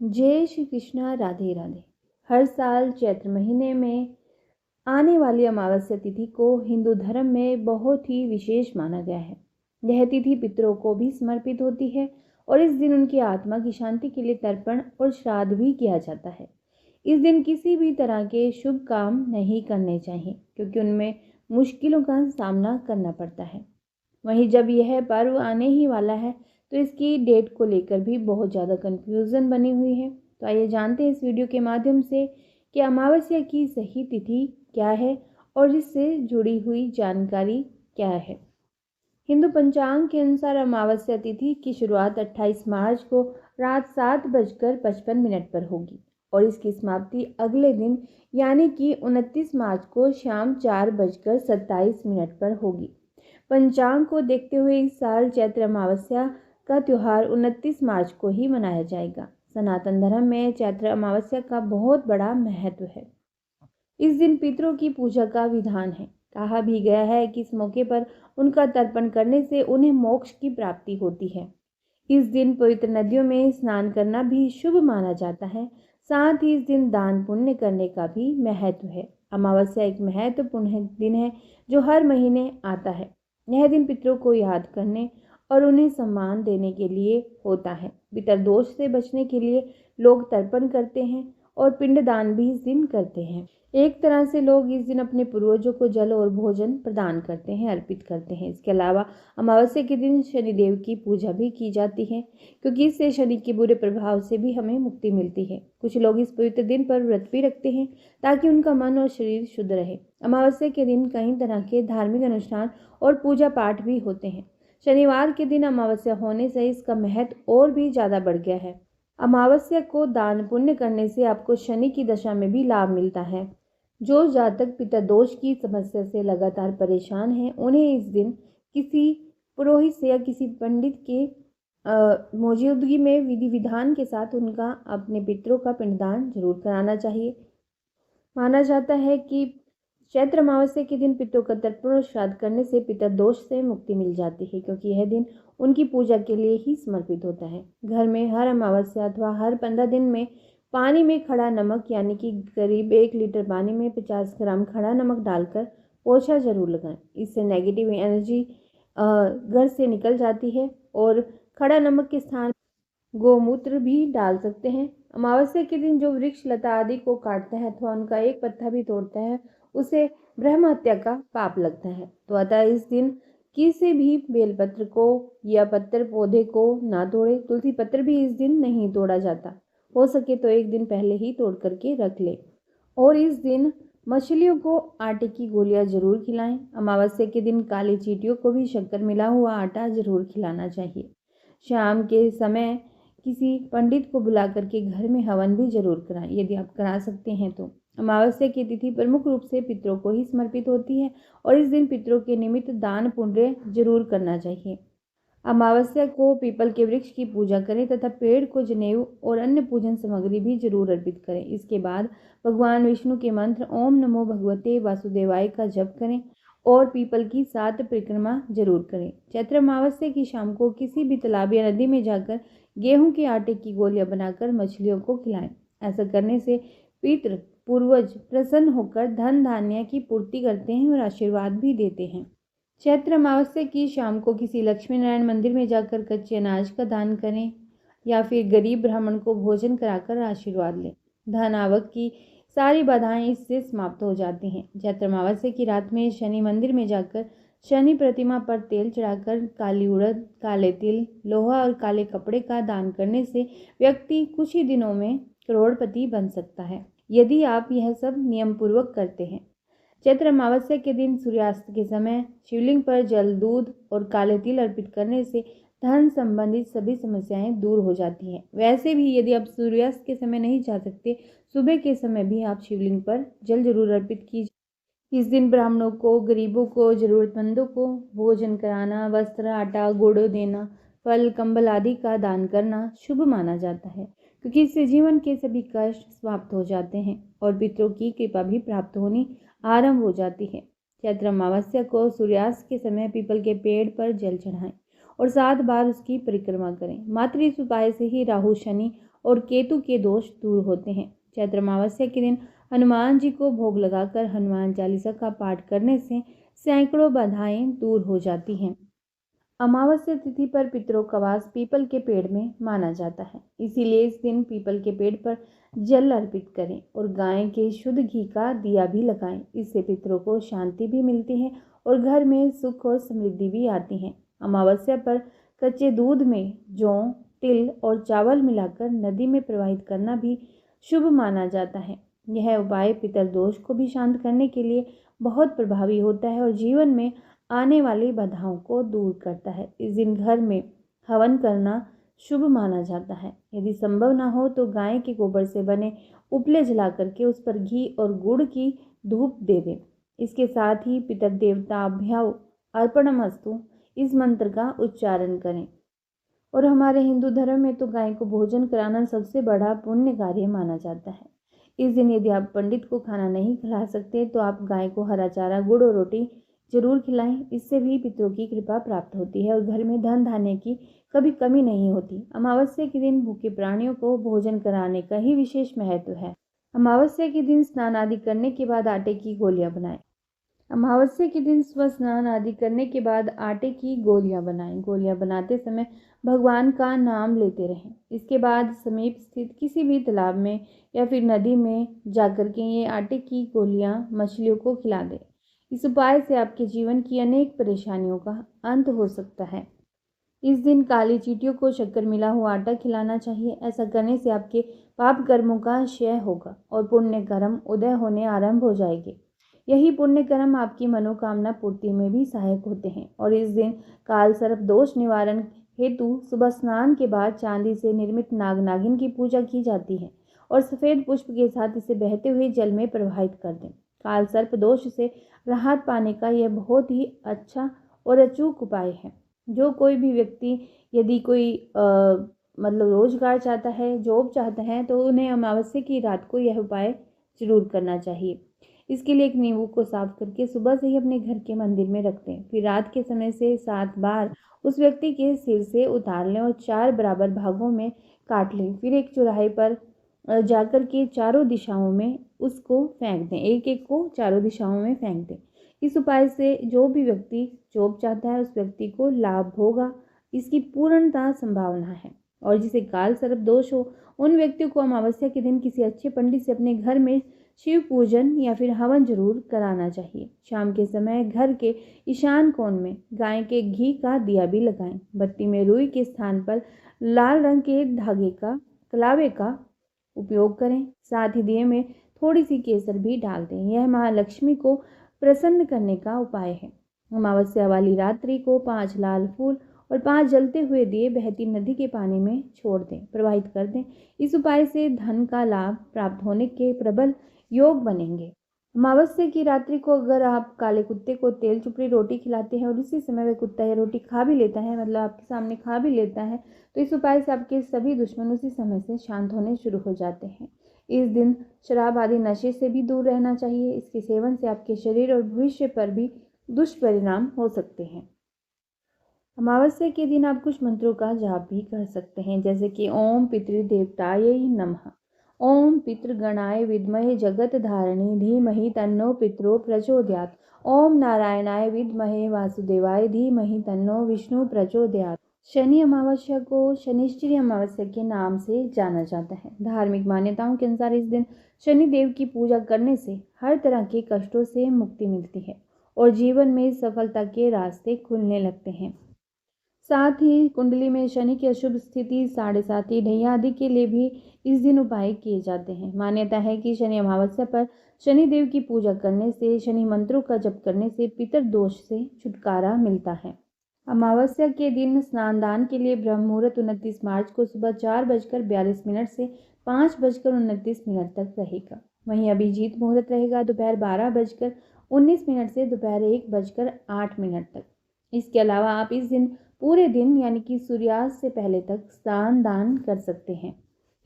जय श्री कृष्णा, राधे राधे। हर साल चैत्र महीने में आने वाली अमावस्या तिथि को हिंदू धर्म में बहुत ही विशेष माना गया है। यह तिथि पितरों को भी समर्पित होती है और इस दिन उनकी आत्मा की शांति के लिए तर्पण और श्राद्ध भी किया जाता है। इस दिन किसी भी तरह के शुभ काम नहीं करने चाहिए क्योंकि उनमें मुश्किलों का सामना करना पड़ता है। वहीं जब यह पर्व आने ही वाला है तो इसकी डेट को लेकर भी बहुत ज़्यादा कन्फ्यूज़न बनी हुई है। तो आइए जानते हैं इस वीडियो के माध्यम से कि अमावस्या की सही तिथि क्या है और इससे जुड़ी हुई जानकारी क्या है। हिंदू पंचांग के अनुसार अमावस्या तिथि की शुरुआत 28 मार्च को रात 7:55 पर होगी और इसकी समाप्ति अगले दिन यानी कि 29 मार्च को शाम 4:27 पर होगी। पंचांग को देखते हुए इस साल चैत्र अमावस्या का त्यौहार 29 मार्च को ही मनाया जाएगा। सनातन धर्म में चैत्र अमावस्या का बहुत बड़ा महत्व है। इस दिन पितरों की पूजा का विधान है। कहा भी गया है कि इस मौके पर उनका तर्पण करने से उन्हें मोक्ष की प्राप्ति होती है। इस दिन पवित्र नदियों में स्नान करना भी शुभ माना जाता है। साथ ही इस दिन दान पुण्य करने का भी महत्व है। अमावस्या एक महत्वपूर्ण दिन है जो हर महीने आता है। यह दिन पितरों को याद करने और उन्हें सम्मान देने के लिए होता है। पितर दोष से बचने के लिए लोग तर्पण करते हैं और पिंडदान भी इस दिन करते हैं। एक तरह से लोग इस दिन अपने पूर्वजों को जल और भोजन प्रदान करते हैं, अर्पित करते हैं। इसके अलावा अमावस्या के दिन शनिदेव की पूजा भी की जाती है क्योंकि इससे शनि के बुरे प्रभाव से भी हमें मुक्ति मिलती है। कुछ लोग इस पवित्र दिन पर व्रत भी रखते हैं ताकि उनका मन और शरीर शुद्ध रहे। अमावस्या के दिन कई तरह के धार्मिक अनुष्ठान और पूजा पाठ भी होते हैं। शनिवार के दिन अमावस्या होने से इसका महत्व और भी ज़्यादा बढ़ गया है। अमावस्या को दान पुण्य करने से आपको शनि की दशा में भी लाभ मिलता है। जो जातक पिता दोष की समस्या से लगातार परेशान हैं, उन्हें इस दिन किसी पुरोहित से या किसी पंडित के मौजूदगी में विधि विधान के साथ उनका अपने पितरों का पिंडदान जरूर कराना चाहिए। माना जाता है कि चैत्र अमावस्या के दिन पितरों का तर्पण और श्राद्ध करने से पितर दोष से मुक्ति मिल जाती है क्योंकि यह दिन उनकी पूजा के लिए ही समर्पित होता है। घर में हर अमावस्या अथवा हर 15 दिन में पानी में खड़ा नमक यानी कि करीब 1 लीटर पानी में 50 ग्राम खड़ा नमक डालकर पोछा जरूर लगाएं। इससे नेगेटिव एनर्जी घर से निकल जाती है। और खड़ा नमक के स्थान गोमूत्र भी डाल सकते हैं। अमावस्या के दिन जो वृक्ष लता आदि को काटता है अथवा उनका एक पत्ता भी तोड़ता है उसे ब्रह्म हत्या का पाप लगता है। तो अतः इस दिन किसी भी बेलपत्र को या पत्तर पौधे को ना तोड़े। तुलसी पत्र भी इस दिन नहीं तोड़ा जाता। हो सके तो एक दिन पहले ही तोड़ करके रख ले। और इस दिन मछलियों को आटे की गोलियां जरूर खिलाएं। अमावस्या के दिन काली चींटियों को भी शक्कर मिला हुआ आटा जरूर खिलाना चाहिए। शाम के समय किसी पंडित को बुला करके घर में हवन भी जरूर कराएं यदि आप करा सकते हैं तो। अमावस्या की तिथि प्रमुख रूप से पितरों को ही समर्पित होती है और इस दिन पितरों के निमित्त दान पुण्य जरूर करना चाहिए। अमावस्या को पीपल के वृक्ष की पूजा करें तथा पेड़ को जनेऊ और अन्य पूजन सामग्री भी जरूर अर्पित करें। इसके बाद भगवान विष्णु के मंत्र ओम नमो भगवते वासुदेवाय का जप करें और पीपल की 7 परिक्रमा जरूर करें। चैत्र अमावस्या की शाम को किसी भी तालाब या नदी में जाकर गेहूं के आटे की गोलियां बनाकर मछलियों को खिलाएं। ऐसा करने से पितृ पूर्वज प्रसन्न होकर धन धान्य की पूर्ति करते हैं और आशीर्वाद भी देते हैं। चैत्र अमावस्या की शाम को किसी लक्ष्मी नारायण मंदिर में जाकर कच्चे अनाज का दान करें या फिर गरीब ब्राह्मण को भोजन कराकर आशीर्वाद लें। धन आवक की सारी बाधाएं इससे समाप्त हो जाती हैं। चैत्र अमावस्या की रात में शनि मंदिर में जाकर शनि प्रतिमा पर तेल चढ़ाकर काली उड़द, काले तिल, लोहा और काले कपड़े का दान करने से व्यक्ति कुछ ही दिनों में करोड़पति बन सकता है यदि आप यह सब नियम पूर्वक करते हैं। चैत्र अमावस्या के दिन सूर्यास्त के समय शिवलिंग पर जल, दूध और काले तिल अर्पित करने से धन संबंधित सभी समस्याएं दूर हो जाती हैं। वैसे भी यदि आप सूर्यास्त के समय नहीं जा सकते, सुबह के समय भी आप शिवलिंग पर जल जरूर अर्पित कीजिए। इस दिन ब्राह्मणों को, गरीबों को, जरूरतमंदों को भोजन कराना, वस्त्र, आटा, गुड़ देना, फल, कंबल आदि का दान करना शुभ माना जाता है क्योंकि इससे जीवन के सभी कष्ट समाप्त हो जाते हैं और पितरों की कृपा भी प्राप्त होनी आरंभ हो जाती है। चैत्र अमावस्या को सूर्यास्त के समय पीपल के पेड़ पर जल चढ़ाएं और 7 बार उसकी परिक्रमा करें। मात्र इस उपाय से ही राहु, शनि और केतु के दोष दूर होते हैं। चैत्र अमावस्या के दिन हनुमान जी को भोग लगाकर हनुमान चालीसा का पाठ करने से सैकड़ों बाधाएं दूर हो जाती हैं। अमावस्या तिथि पर पितरों का वास पीपल के पेड़ में माना जाता है, इसीलिए इस दिन पीपल के पेड़ पर जल अर्पित करें और गाय के शुद्ध घी का दिया भी लगाएं। इससे पितरों को शांति भी मिलती है और घर में सुख और समृद्धि भी आती है। अमावस्या पर कच्चे दूध में जौ, तिल और चावल मिलाकर नदी में प्रवाहित करना भी शुभ माना जाता है। यह उपाय पितर दोष को भी शांत करने के लिए बहुत प्रभावी होता है और जीवन में आने वाली बाधाओं को दूर करता है। इस दिन घर में हवन करना शुभ माना जाता है। यदि संभव ना हो तो गाय के गोबर से बने उपले जला करके उस पर घी और गुड़ की धूप दे दें। इसके साथ ही पितर देवताभ्यो अर्पणमस्तु इस मंत्र का उच्चारण करें। और हमारे हिंदू धर्म में तो गाय को भोजन कराना सबसे बड़ा पुण्य कार्य माना जाता है। इस दिन यदि आप पंडित को खाना नहीं खिला सकते तो आप गाय को हरा चारा, गुड़ और रोटी जरूर खिलाएं। इससे भी पितरों की कृपा प्राप्त होती है और घर में धन धान्य की कभी कमी नहीं होती। अमावस्या के दिन भूखे प्राणियों को भोजन कराने का ही विशेष महत्व है। अमावस्या के दिन स्नान आदि करने के बाद आटे की गोलियां बनाएं। अमावस्या के दिन सुबह स्नान आदि करने के बाद आटे की गोलियां बनाएं। गोलियां बनाते समय भगवान का नाम लेते रहें। इसके बाद समीप स्थित किसी भी तालाब में या फिर नदी में जाकर के ये आटे की गोलियां मछलियों को खिला दें। इस उपाय से आपके जीवन की अनेक परेशानियों का अंत हो सकता है। इस दिन काली चींटियों को शक्कर मिला हुआ आटा खिलाना चाहिए। ऐसा करने से आपके पाप कर्मों का क्षय होगा और पुण्य कर्म उदय होने आरंभ हो जाएंगे। यही पुण्य कर्म आपकी मनोकामना पूर्ति में भी सहायक होते हैं। और इस दिन काल सर्प दोष निवारण हेतु सुबह स्नान के बाद चांदी से निर्मित नाग नागिन की पूजा की जाती है और सफेद पुष्प के साथ इसे बहते हुए जल में प्रवाहित कर दें। काल सर्प दोष से राहत पाने का यह बहुत ही अच्छा और अचूक उपाय है। जो कोई भी व्यक्ति यदि कोई मतलब रोजगार चाहता है, जॉब चाहता है, तो उन्हें अमावस्या की रात को यह उपाय जरूर करना चाहिए। इसके लिए एक नींबू को साफ करके सुबह से ही अपने घर के मंदिर में रख दें। फिर रात के समय से 7 बार उस व्यक्ति के सिर से उतार लें और 4 बराबर भागों में काट लें। फिर एक चौराहे पर जाकर के चारों दिशाओं में उसको फेंक दें। एक एक को चारों दिशाओं में फेंक दें। इस उपाय से जो भी व्यक्ति जॉब चाहता है उस व्यक्ति को लाभ होगा, इसकी पूर्णतः संभावना है। और जिसे काल सर्प दोष हो उन व्यक्तियों को अमावस्या के दिन किसी अच्छे पंडित से अपने घर में शिव पूजन या फिर हवन जरूर कराना चाहिए। शाम के समय घर के ईशान कोण में गाय के घी का दिया भी लगाएं। बत्ती में रुई के स्थान पर लाल रंग के धागे का कलावे का उपयोग करें। साथ ही दिए में थोड़ी सी केसर भी डाल दें। यह महालक्ष्मी को प्रसन्न करने का उपाय है। अमावस्या वाली रात्रि को 5 लाल फूल और 5 जलते हुए दिए बहती नदी के पानी में छोड़ दें, प्रवाहित कर दें। इस उपाय से धन का लाभ प्राप्त होने के प्रबल योग बनेंगे। अमावस्या की रात्रि को अगर आप काले कुत्ते को तेल चुपड़ी रोटी खिलाते हैं और उसी समय वह कुत्ता यह रोटी खा भी लेता है, मतलब आपके सामने खा भी लेता है, तो इस उपाय से आपके सभी दुश्मन उसी समय से शांत होने शुरू हो जाते हैं। इस दिन शराब आदि नशे से भी दूर रहना चाहिए। इसके सेवन से आपके शरीर और भविष्य पर भी दुष्परिणाम हो सकते हैं। अमावस्या के दिन आप कुछ मंत्रों का जाप भी कर सकते हैं, जैसे कि ओम पितृदेवतायै नमः, ओम पितृगणाय विद्महे जगत धारिणी धीमहि तन्नो पितरो प्रचोदयात्, ओम नारायणाय विद्महे वासुदेवाय धीमहि तन्नो विष्णु प्रचोदयात्। शनि अमावस्या को शनिश्चरी अमावस्या के नाम से जाना जाता है। धार्मिक मान्यताओं के अनुसार इस दिन शनि देव की पूजा करने से हर तरह के कष्टों से मुक्ति मिलती है और जीवन में सफलता के रास्ते खुलने लगते हैं। साथ ही कुंडली में शनि की अशुभ स्थिति, 7.5 ढैया आदि के लिए भी इस दिन उपाय किए जाते हैं। मान्यता है कि शनि अमावस्या पर शनि देव की पूजा करने से, शनि मंत्रों का जप करने से पितर दोष से छुटकारा मिलता है। अमावस्या के दिन स्नान दान के लिए ब्रह्म मुहूर्त 29 मार्च को सुबह 4:42 से 5:29 तक रहेगा। वहीं अभिजीत मुहूर्त रहेगा दोपहर 12:19 से दोपहर 1:08 तक। इसके अलावा आप इस दिन पूरे दिन यानी कि सूर्यास्त से पहले तक स्नान दान कर सकते हैं।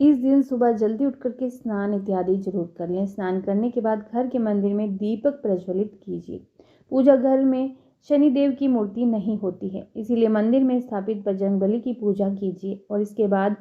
इस दिन सुबह जल्दी उठ करके स्नान इत्यादि जरूर कर लें। स्नान करने के बाद घर के मंदिर में दीपक प्रज्वलित कीजिए। पूजा घर में शनि देव की मूर्ति नहीं होती है, इसीलिए मंदिर में स्थापित बजरंग बली की पूजा कीजिए और इसके बाद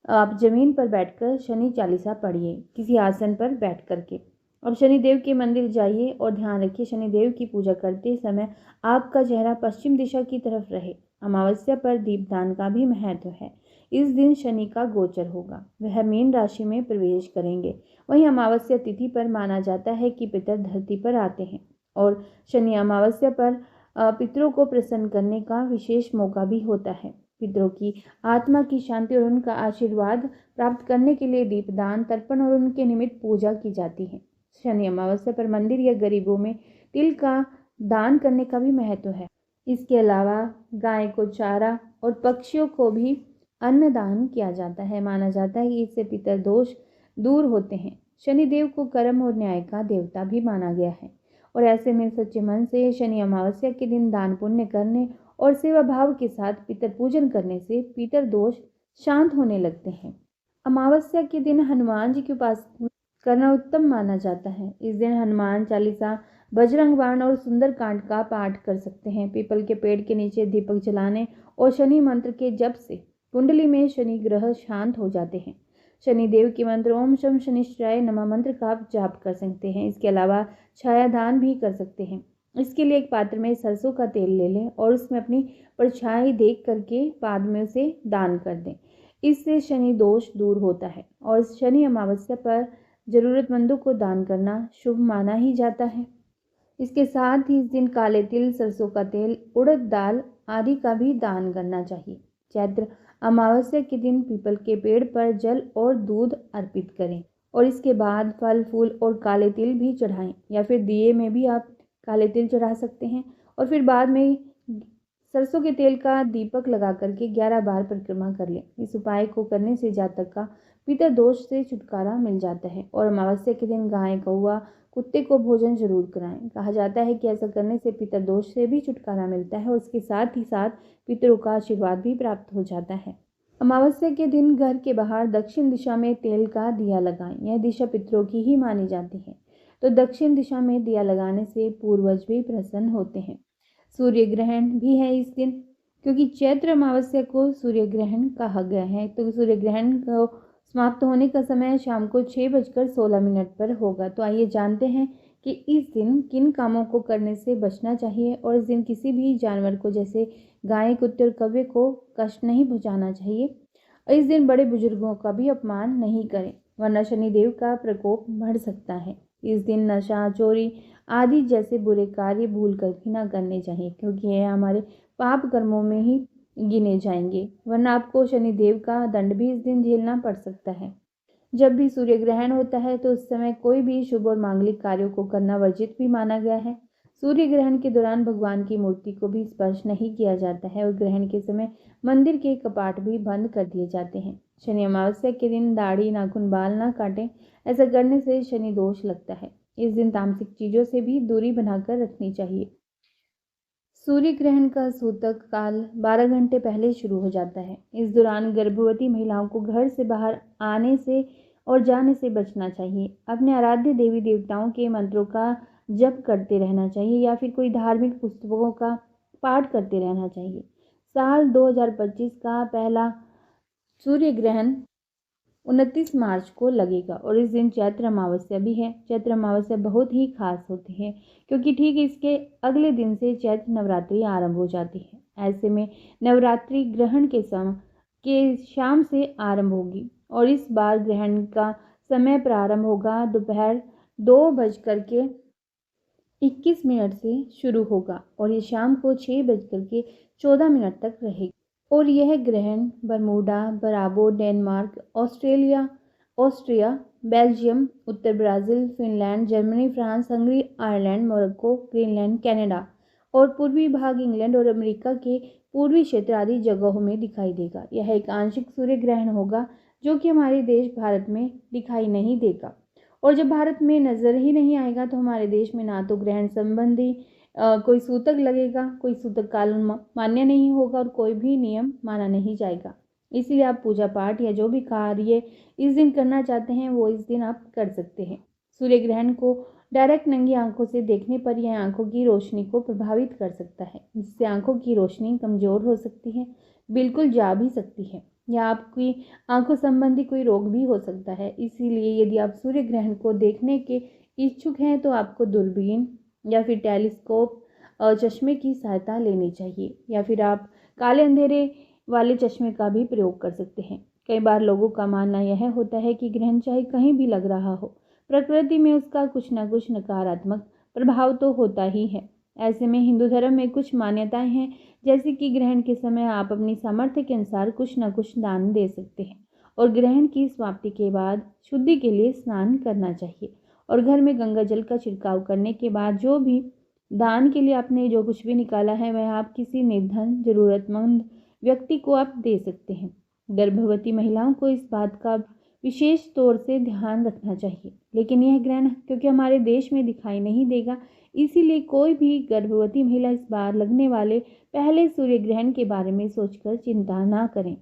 आप जमीन पर बैठकर शनि चालीसा पढ़िए, किसी आसन पर बैठ करके। और शनिदेव के मंदिर जाइए और ध्यान रखिए शनिदेव की पूजा करते समय आपका चेहरा पश्चिम दिशा की तरफ रहे। अमावस्या पर दीपदान का भी महत्व है। इस दिन शनि का गोचर होगा, वह मीन राशि में प्रवेश करेंगे। वहीं अमावस्या तिथि पर माना जाता है कि पितर धरती पर आते हैं और शनि अमावस्या पर पितरों को प्रसन्न करने का विशेष मौका भी होता है। पितरों की आत्मा की शांति और उनका आशीर्वाद प्राप्त करने के लिए दीपदान, तर्पण और उनके निमित्त पूजा की जाती है। शनि अमावस्या पर मंदिर या गरीबों में तिल का दान करने का भी महत्व है। इसके अलावा गाय को चारा और पक्षियों को भी अन्न दान किया जाता है। माना जाता है कि इससे पितर दोष दूर होते हैं। शनिदेव को कर्म और न्याय का देवता भी माना गया है और ऐसे में सच्चे मन से शनि अमावस्या के दिन दान पुण्य करने और सेवा भाव के साथ पितर पूजन करने से पितर दोष शांत होने लगते हैं। अमावस्या के दिन हनुमान जी की उपासना करना उत्तम माना जाता है। इस दिन हनुमान चालीसा, बजरंग बाण और सुंदरकांड का पाठ कर सकते हैं। पीपल के पेड़ के नीचे दीपक जलाने और शनि मंत्र के जप से कुंडली में शनि ग्रह शांत हो जाते हैं। शनिदेव के मंत्र ओम शम शनिश्चराय नमः मंत्र का आप जाप कर सकते हैं। इसके अलावा छाया दान भी कर सकते हैं। इसके लिए एक पात्र में सरसों का तेल ले लें और उसमें अपनी परछाई देख करके बाद में उसे दान कर दें। इससे शनि दोष दूर होता है और शनि अमावस्या पर जरूरतमंदों को दान करना शुभ माना ही जाता है। इसके साथ ही इस दिन काले तिल, सरसों का तेल, उड़द दाल आदि का भी दान करना चाहिए। चैत्र अमावस्या के दिन पीपल के पेड़ पर जल और दूध अर्पित करें और इसके बाद फल फूल और काले तिल भी चढ़ाएं या फिर दिए में भी आप काले तिल चढ़ा सकते हैं और फिर बाद में सरसों के तेल का दीपक लगा करके 11 बार परिक्रमा कर लें। इस उपाय को करने से जातक का पितर दोष से छुटकारा मिल जाता है। और अमावस्या के दिन गाय, कौवा, कुत्ते को भोजन जरूर कराएं। कहा जाता है कि ऐसा करने से पितर दोष से भी छुटकारा मिलता है और उसके साथ ही साथ पितरों का आशीर्वाद भी प्राप्त हो जाता है। अमावस्या के दिन घर के बाहर दक्षिण दिशा में तेल का दिया लगाएं। यह दिशा पितरों की ही मानी जाती है, तो दक्षिण दिशा में दिया लगाने से पूर्वज भी प्रसन्न होते हैं। सूर्य ग्रहण भी है इस दिन, क्योंकि चैत्र अमावस्या को सूर्य ग्रहण कहा गया है। तो सूर्य ग्रहण को समाप्त होने का समय शाम को 6:16 पर होगा। तो आइए जानते हैं कि इस दिन किन कामों को करने से बचना चाहिए और इस दिन किसी भी जानवर को जैसे गाय, कुत्ते और कौवे को कष्ट नहीं पहुंचाना चाहिए। और इस दिन बड़े बुजुर्गों का भी अपमान नहीं करें, वरना शनिदेव का प्रकोप बढ़ सकता है। इस दिन नशा, चोरी आदि जैसे बुरे कार्य भूल कर भी ना करने चाहिए, क्योंकि यह हमारे पाप कर्मों में ही गिने जाएंगे, वरना आपको शनिदेव का दंड भी इस दिन झेलना पड़ सकता है। जब भी सूर्य ग्रहण होता है तो उस समय कोई भी शुभ और मांगलिक कार्यों को करना वर्जित भी माना गया है। सूर्य ग्रहण के दौरान भगवान की मूर्ति को भी स्पर्श नहीं किया जाता है और ग्रहण के समय मंदिर के कपाट भी बंद कर दिए जाते हैं। शनि अमावस्या के दिन दाढ़ी, नाखून, बाल ना काटें। ऐसा करने से शनि दोष लगता है। इस दिन तामसिक चीजों से भी दूरी बनाकर रखनी चाहिए। सूर्य ग्रहण का सूतक काल 12 घंटे पहले शुरू हो जाता है। इस दौरान गर्भवती महिलाओं को घर से बाहर आने से और जाने से बचना चाहिए। अपने आराध्य देवी देवताओं के मंत्रों का जप करते रहना चाहिए या फिर कोई धार्मिक पुस्तकों का पाठ करते रहना चाहिए। साल 2025 का पहला सूर्य ग्रहण 29 मार्च को लगेगा और इस दिन चैत्र अमावस्या भी है। चैत्र अमावस्या बहुत ही खास होती है, क्योंकि ठीक इसके अगले दिन से चैत्र नवरात्रि आरंभ हो जाती है। ऐसे में नवरात्रि ग्रहण के शाम से आरंभ होगी और इस बार ग्रहण का समय प्रारंभ होगा दोपहर 2:21 से शुरू होगा और ये शाम को 6:14 तक रहेगी। और यह ग्रहण बरमूडा, बराबो, डेनमार्क, ऑस्ट्रिया, बेल्जियम, उत्तर Brazil, Finland, Germany, France, Hungary, Ireland, Morocco, Greenland, Canada और पूर्वी भाग इंग्लैंड और अमेरिका के पूर्वी क्षेत्र आदि जगहों में दिखाई देगा। यह एक आंशिक सूर्य ग्रहण होगा जो कि हमारे देश भारत में दिखाई नहीं देगा। और जब भारत में नज़र ही नहीं आएगा तो हमारे देश में ना तो ग्रहण संबंधी कोई सूतक लगेगा, कोई सूतक काल मान्य नहीं होगा और कोई भी नियम माना नहीं जाएगा। इसलिए आप पूजा पाठ या जो भी कार्य इस दिन करना चाहते हैं वो इस दिन आप कर सकते हैं। सूर्य ग्रहण को डायरेक्ट नंगी आंखों से देखने पर यह आंखों की रोशनी को प्रभावित कर सकता है, जिससे आंखों की रोशनी कमजोर हो सकती है, बिल्कुल जा भी सकती है। या आपकी आंखों संबंधी कोई रोग भी हो सकता है। इसीलिए यदि आप सूर्य ग्रहण को देखने के इच्छुक हैं तो आपको दूरबीन या फिर टेलीस्कोप चश्मे की सहायता लेनी चाहिए, या फिर आप काले अंधेरे वाले चश्मे का भी प्रयोग कर सकते हैं। कई बार लोगों का मानना यह होता है कि ग्रहण चाहे कहीं भी लग रहा हो, प्रकृति में उसका कुछ न कुछ नकारात्मक प्रभाव तो होता ही है। ऐसे में हिंदू धर्म में कुछ मान्यताएं हैं, जैसे कि ग्रहण के समय आप अपनी सामर्थ्य के अनुसार कुछ न कुछ दान दे सकते हैं, और ग्रहण की समाप्ति के बाद शुद्धि के लिए स्नान करना चाहिए, और घर में गंगा जल का छिड़काव करने के बाद जो भी दान के लिए आपने जो कुछ भी निकाला है वह आप किसी निर्धन जरूरतमंद व्यक्ति को आप दे सकते हैं। गर्भवती महिलाओं को इस बात का विशेष तौर से ध्यान रखना चाहिए, लेकिन यह ग्रहण क्योंकि हमारे देश में दिखाई नहीं देगा, इसीलिए कोई भी गर्भवती महिला इस बार लगने वाले पहले सूर्य ग्रहण के बारे में सोचकर चिंता ना करें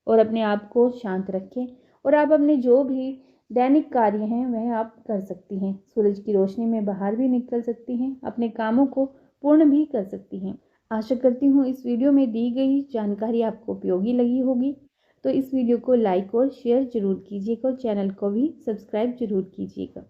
और अपने आप को शांत रखें, और आप अपने जो भी दैनिक कार्य हैं वह आप कर सकती हैं। सूरज की रोशनी में बाहर भी निकल सकती हैं, अपने कामों को पूर्ण भी कर सकती हैं। आशा करती हूँ इस वीडियो में दी गई जानकारी आपको उपयोगी लगी होगी। तो इस वीडियो को लाइक और शेयर जरूर कीजिएगा और चैनल को भी सब्सक्राइब जरूर कीजिएगा।